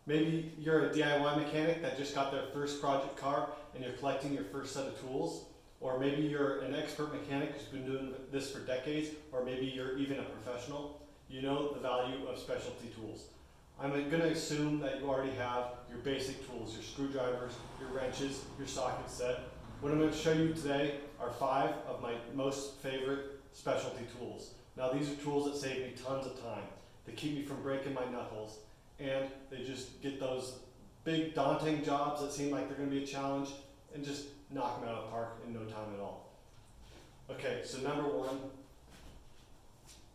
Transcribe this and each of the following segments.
Maybe you're a DIY mechanic that just got their first project car and you're collecting your first set of tools. Or maybe you're an expert mechanic who's been doing this for decades, or maybe you're even a professional. You know the value of specialty tools. I'm going to assume that you already have your basic tools, your screwdrivers, your wrenches, your socket set. What I'm going to show you today are 5 of my most favorite specialty tools. Now these are tools that save me tons of time. They keep me from breaking my knuckles, and they just get those big daunting jobs that seem like they're going to be a challenge and just knock them out of the park in no time at all. Okay, so number 1,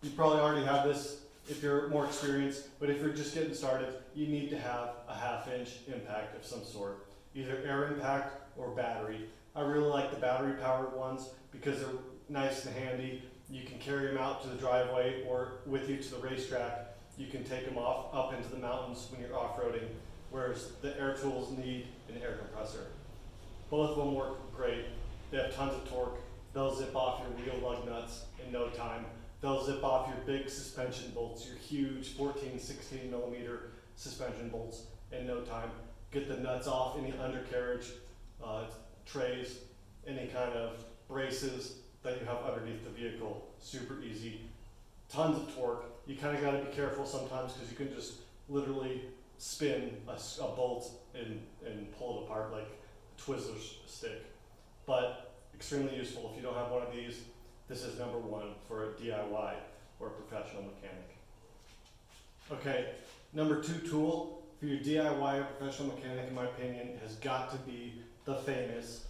you probably already have this if you're more experienced, but if you're just getting started, you need to have a 1/2 inch impact of some sort, either air impact or battery. I really like the battery powered ones because they're nice and handy. You can carry them out to the driveway or with you to the racetrack. You can take them off up into the mountains when you're off-roading, whereas the air tools need an air compressor. Both of them work great. They have tons of torque. They'll zip off your wheel lug nuts in no time. They'll zip off your big suspension bolts, your huge 14, 16 millimeter suspension bolts in no time. Get the nuts off any undercarriage trays, any kind of braces that you have underneath the vehicle. Super easy. Tons of torque. You kind of got to be careful sometimes because you can just literally spin a bolt and pull it apart like a Twizzler's stick. But extremely useful. If you don't have one of these, this is number 1 for a DIY or a professional mechanic. Okay, number 2 tool for your DIY or professional mechanic, in my opinion, has got to be the famous,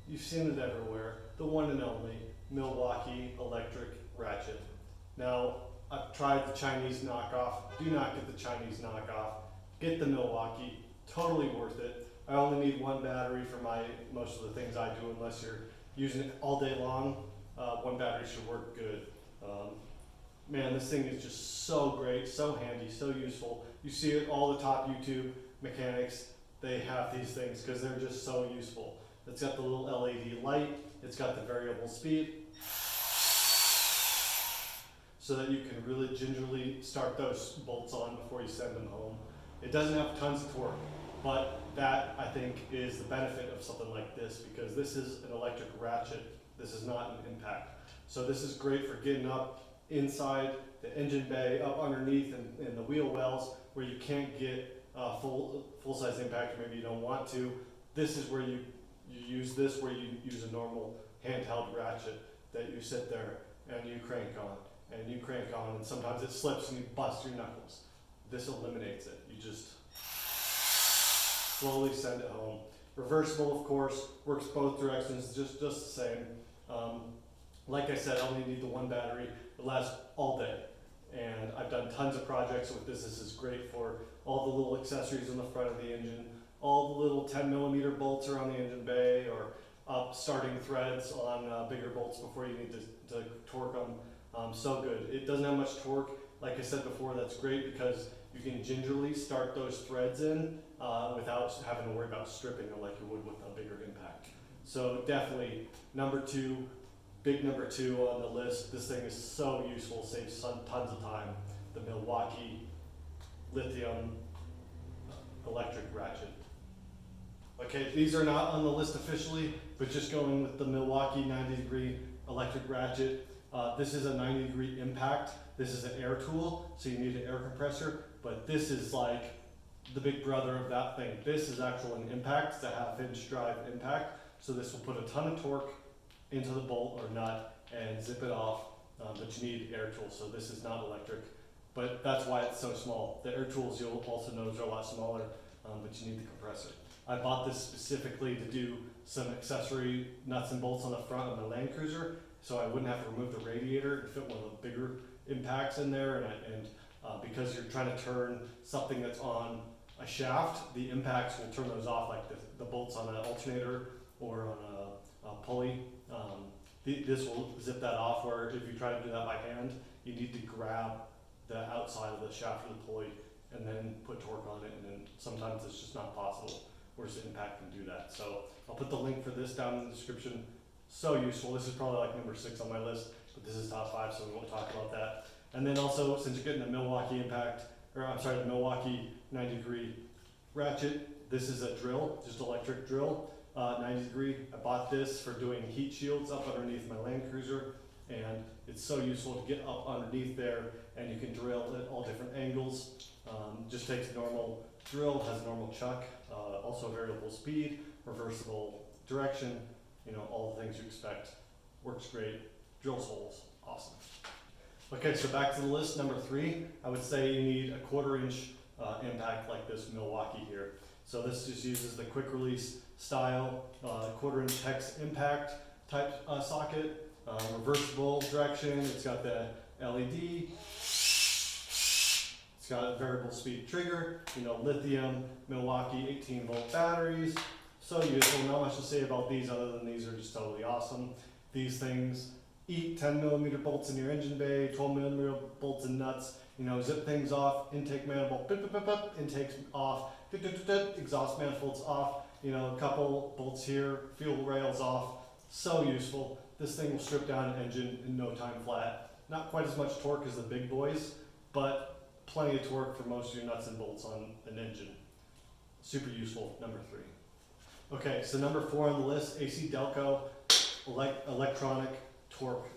you've seen it everywhere, the one and only Milwaukee electric ratchet. Now, I've tried the Chinese knockoff. Do not get the Chinese knockoff. Get the Milwaukee. Totally worth it. I only need 1 battery for most of the things I do, unless you're using it all day long. 1 battery should work good. Man, this thing is just so great, so handy, so useful. You see it all the top YouTube mechanics. They have these things because they're just so useful. It's got the little LED light. It's got the variable speed, so that you can really gingerly start those bolts on before you send them home. It doesn't have tons of torque, but that, I think, is the benefit of something like this, because this is an electric ratchet. This is not an impact. So this is great for getting up inside the engine bay, up underneath in the wheel wells where you can't get full-size impact, or maybe you don't want to. This is where you use this, where you use a normal handheld ratchet that you sit there and you crank on. And you crank on, and sometimes it slips and you bust your knuckles. This eliminates it. You just slowly send it home. Reversible, of course, works both directions, just the same. Like I said, I only need the 1 battery. It lasts all day. And I've done tons of projects with this. This is great for all the little accessories on the front of the engine, all the little 10 millimeter bolts around the engine bay, or starting threads on bigger bolts before you need to torque them. So good. It doesn't have much torque. Like I said before, that's great because you can gingerly start those threads in without having to worry about stripping them like you would with a bigger impact. So definitely number 2, big number 2 on the list. This thing is so useful, saves tons of time. The Milwaukee lithium electric ratchet. Okay, these are not on the list officially, but just going with the Milwaukee 90-degree electric ratchet. This is a 90-degree impact. This is an air tool, so you need an air compressor, but this is like the big brother of that thing. This is actual an impact. It's a 1/2 inch drive impact, so this will put a ton of torque into the bolt or nut and zip it off, but you need air tools, so this is not electric, but that's why it's so small. The air tools, you'll also notice, are a lot smaller, but you need the compressor. I bought this specifically to do some accessory nuts and bolts on the front of my Land Cruiser, so I wouldn't have to remove the radiator and fit one of the bigger impacts in there, and because you're trying to turn something that's on a shaft, the impacts will turn those off, like the bolts on an alternator or on a pulley. This will zip that off, where if you try to do that by hand, you need to grab the outside of the shaft of the pulley and then put torque on it, and then sometimes it's just not possible, whereas the impact can do that. So I'll put the link for this down in the description. So useful. This is probably like number 6 on my list, but this is top 5, so we won't talk about that. And then also, since you're getting the Milwaukee impact, or I'm sorry, the Milwaukee 90-degree Ratchet, this is a drill, just electric drill, 90 degree. I bought this for doing heat shields up underneath my Land Cruiser, and it's so useful to get up underneath there, and you can drill at all different angles. Just takes a normal drill, has a normal chuck, also variable speed, reversible direction, you know, all the things you expect. Works great, drills holes, awesome. Okay, so back to the list, number 3, I would say you need a 1/4 inch impact like this Milwaukee here. So this just uses the quick release style, 1/4 inch hex impact type socket, reversible direction, it's got the LED, it's got a variable speed trigger, you know, lithium, Milwaukee 18 volt batteries. So useful, not much to say about these other than these are just totally awesome. These things eat 10mm bolts in your engine bay, 12mm bolts and nuts, you know, zip things off, intake manifold, intakes off, exhaust manifolds off, you know, a couple bolts here, fuel rails off. So useful. This thing will strip down an engine in no time flat. Not quite as much torque as the big boys, but plenty of torque for most of your nuts and bolts on an engine. Super useful, number 3. Okay, so number 4 on the list, ACDelco electronic torque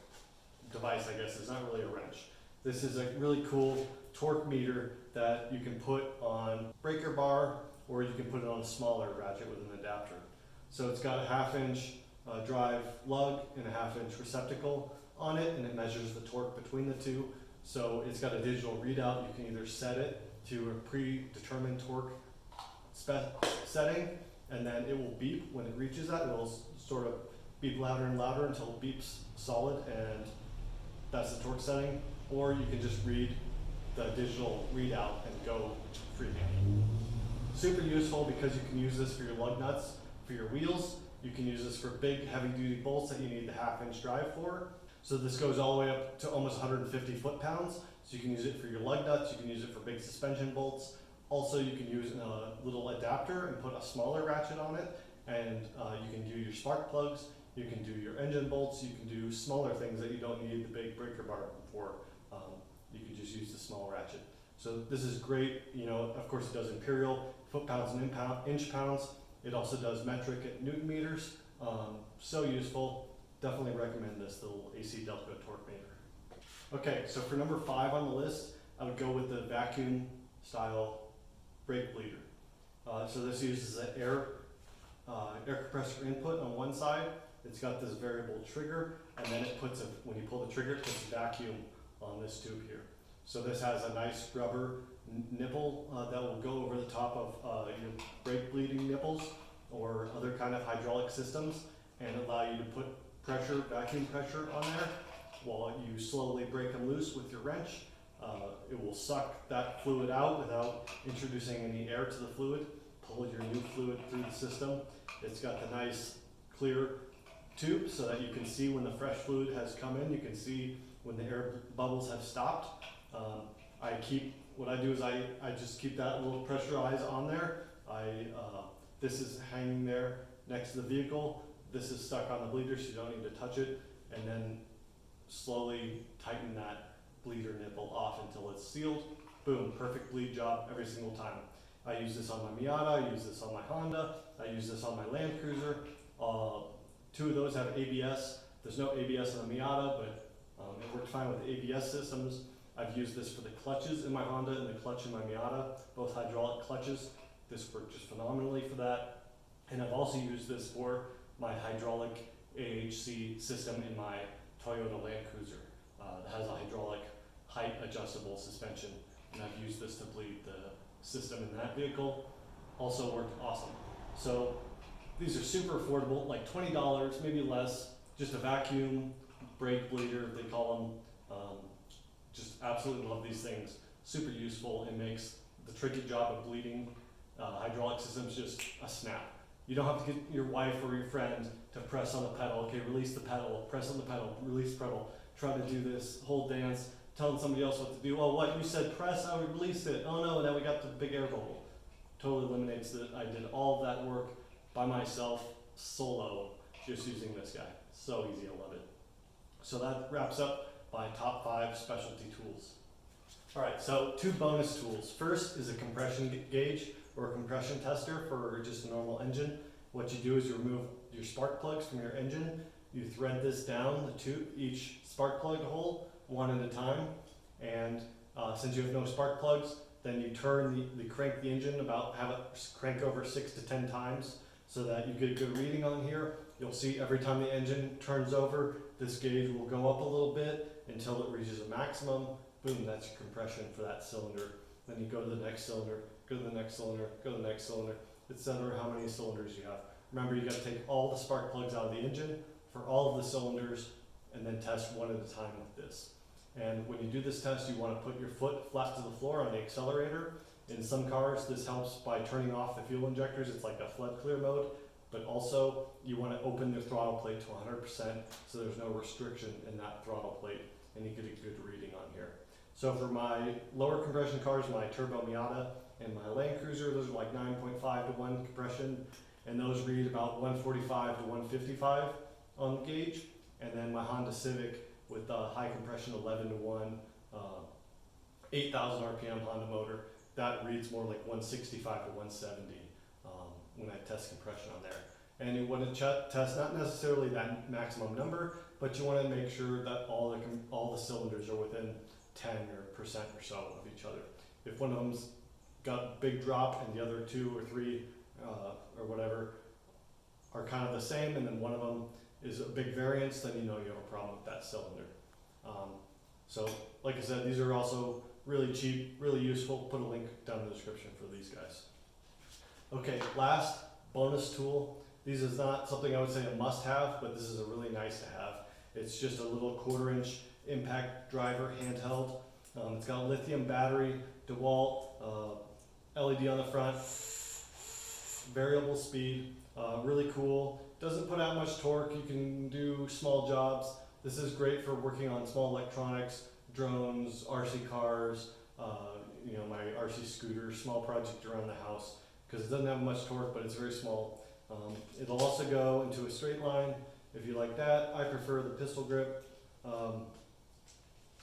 device, I guess. It's not really a wrench. This is a really cool torque meter that you can put on breaker bar, or you can put it on a smaller ratchet with an adapter. So it's got a 1/2 inch drive lug and a 1/2 inch receptacle on it, and it measures the torque between the two. So it's got a digital readout. You can either set it to a predetermined torque setting, and then it will beep when it reaches that. It'll sort of beep louder and louder until it beeps solid, and that's the torque setting. Or you can just read the digital readout and go freehand. Super useful because you can use this for your lug nuts, for your wheels. You can use this for big heavy duty bolts that you need the 1/2 inch drive for. So this goes all the way up to almost 150 foot-pounds. So you can use it for your lug nuts, you can use it for big suspension bolts. Also you can use a little adapter and put a smaller ratchet on it, and you can do your spark plugs, you can do your engine bolts, you can do smaller things that you don't need the big breaker bar for. You can just use the small ratchet. So this is great, you know, of course it does imperial, foot-pounds and inch pounds. It also does metric at Newton meters. So useful. Definitely recommend this little ACDelco torque meter. Okay, so for number 5 on the list, I would go with the vacuum style brake bleeder. So this uses an air compressor input on one side. It's got this variable trigger, and then it puts when you pull the trigger, it puts vacuum on this tube here. So this has a nice rubber nipple that will go over the top of your brake bleeding nipples or other kind of hydraulic systems, and allow you to put pressure, vacuum pressure on there while you slowly break them loose with your wrench. It will suck that fluid out without introducing any air to the fluid, pull your new fluid through the system. It's got the nice clear tube so that you can see when the fresh fluid has come in. You can see when the air bubbles have stopped. What I do is I just keep that little pressurize on there. This is hanging there next to the vehicle. This is stuck on the bleeder, so you don't need to touch it. And then slowly tighten that bleeder nipple off until it's sealed. Boom, perfect bleed job every single time. I use this on my Miata, I use this on my Honda, I use this on my Land Cruiser. 2 of those have ABS. There's no ABS on the Miata, but it worked fine with the ABS systems. I've used this for the clutches in my Honda and the clutch in my Miata, both hydraulic clutches. This worked just phenomenally for that. And I've also used this for my hydraulic AHC system in my Toyota Land Cruiser. It has a hydraulic height adjustable suspension, and I've used this to bleed the system in that vehicle. Also worked awesome. So these are super affordable, like $20, maybe less. Just a vacuum brake bleeder, they call them. Just absolutely love these things. Super useful. It makes the tricky job of bleeding hydraulic systems just a snap. You don't have to get your wife or your friend to press on the pedal. Okay, release the pedal, press on the pedal, release pedal. Try to do this whole dance, telling somebody else what to do. Oh, what, you said press, I released it. Oh no, now we got the big air bubble. Totally eliminates that. I did all of that work by myself, solo, just using this guy. So easy, I love it. So that wraps up my top 5 specialty tools. All right, so 2 bonus tools. First is a compression gauge. or a compression tester for just a normal engine, what you do is you remove your spark plugs from your engine. You thread this down each spark plug hole one at a time, and since you have no spark plugs, then you turn the crank the engine have it crank over 6 to 10 times so that you get a good reading on here. You'll see every time the engine turns over, this gauge will go up a little bit until it reaches a maximum. Boom, that's your compression for that cylinder. Then you go to the next cylinder, go to the next cylinder, go to the next cylinder, etc. How many cylinders you have. Remember, you got to take all the spark plugs out of the engine for all of the cylinders and then test one at a time with this. And when you do this test, you want to put your foot flat to the floor on the accelerator. In some cars, this helps by turning off the fuel injectors. It's like a flood clear mode. But also, you want to open the throttle plate to 100% so there's no restriction in that throttle plate, and you get a good reading on here. So for my lower compression cars, my Turbo Miata and my Land Cruiser, those are like 9.5 to 1 compression, and those read about 145 to 155 on the gauge. And then my Honda Civic with high compression 11 to 1, 8,000 RPM Honda motor, that reads more like 165 to 170 when I test compression on there. And you want to test not necessarily that maximum number, but you want to make sure that all the cylinders are within 10% or so of each other. If one of them's got a big drop and the other 2 or 3 or whatever are kind of the same, and then one of them is a big variance, then you know you have a problem with that cylinder. So like I said, these are also really cheap, really useful. Put a link down in the description for these guys. Okay, last bonus tool. This is not something I would say a must-have, but this is a really nice to have. It's just a little 1/4-inch impact driver handheld. It's got a lithium battery, Dewalt, LED on the front, variable speed, really cool. Doesn't put out much torque. You can do small jobs. This is great for working on small electronics, drones, RC cars, my RC scooter, small project around the house, because it doesn't have much torque, but it's very small. It'll also go into a straight line if you like that. I prefer the pistol grip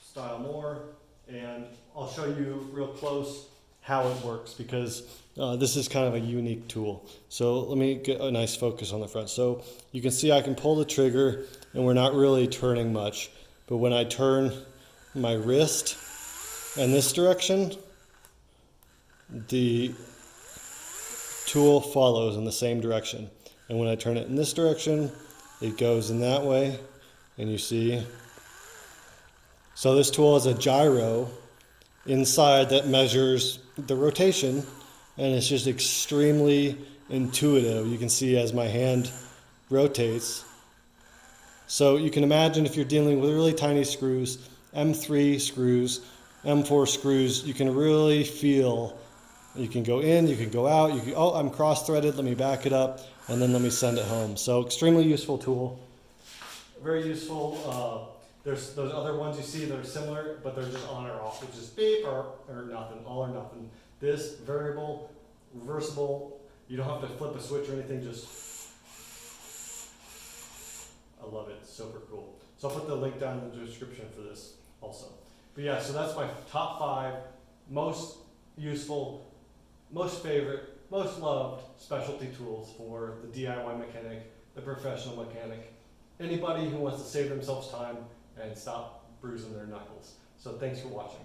style more, and I'll show you real close how it works, because this is kind of a unique tool. So let me get a nice focus on the front. So you can see I can pull the trigger and we're not really turning much, but when I turn my wrist in this direction, the tool follows in the same direction. And when I turn it in this direction, it goes in that way, and you see. So this tool has a gyro inside that measures the rotation, and it's just extremely intuitive. You can see as my hand rotates. So you can imagine if you're dealing with really tiny screws, M3 screws, M4 screws, you can really feel. You can go in, you can go out, oh, I'm cross-threaded, let me back it up, and then let me send it home. So extremely useful tool. Very useful. There's those other ones you see that are similar, but they're just on or off, which is beep or nothing, all or nothing. This, variable, reversible, you don't have to flip a switch or anything, just, I love it, it's super cool. So I'll put the link down in the description for this also. But yeah, so that's my top 5 most useful, most favorite, most loved specialty tools for the DIY mechanic, the professional mechanic, anybody who wants to save themselves time and stop bruising their knuckles. So thanks for watching.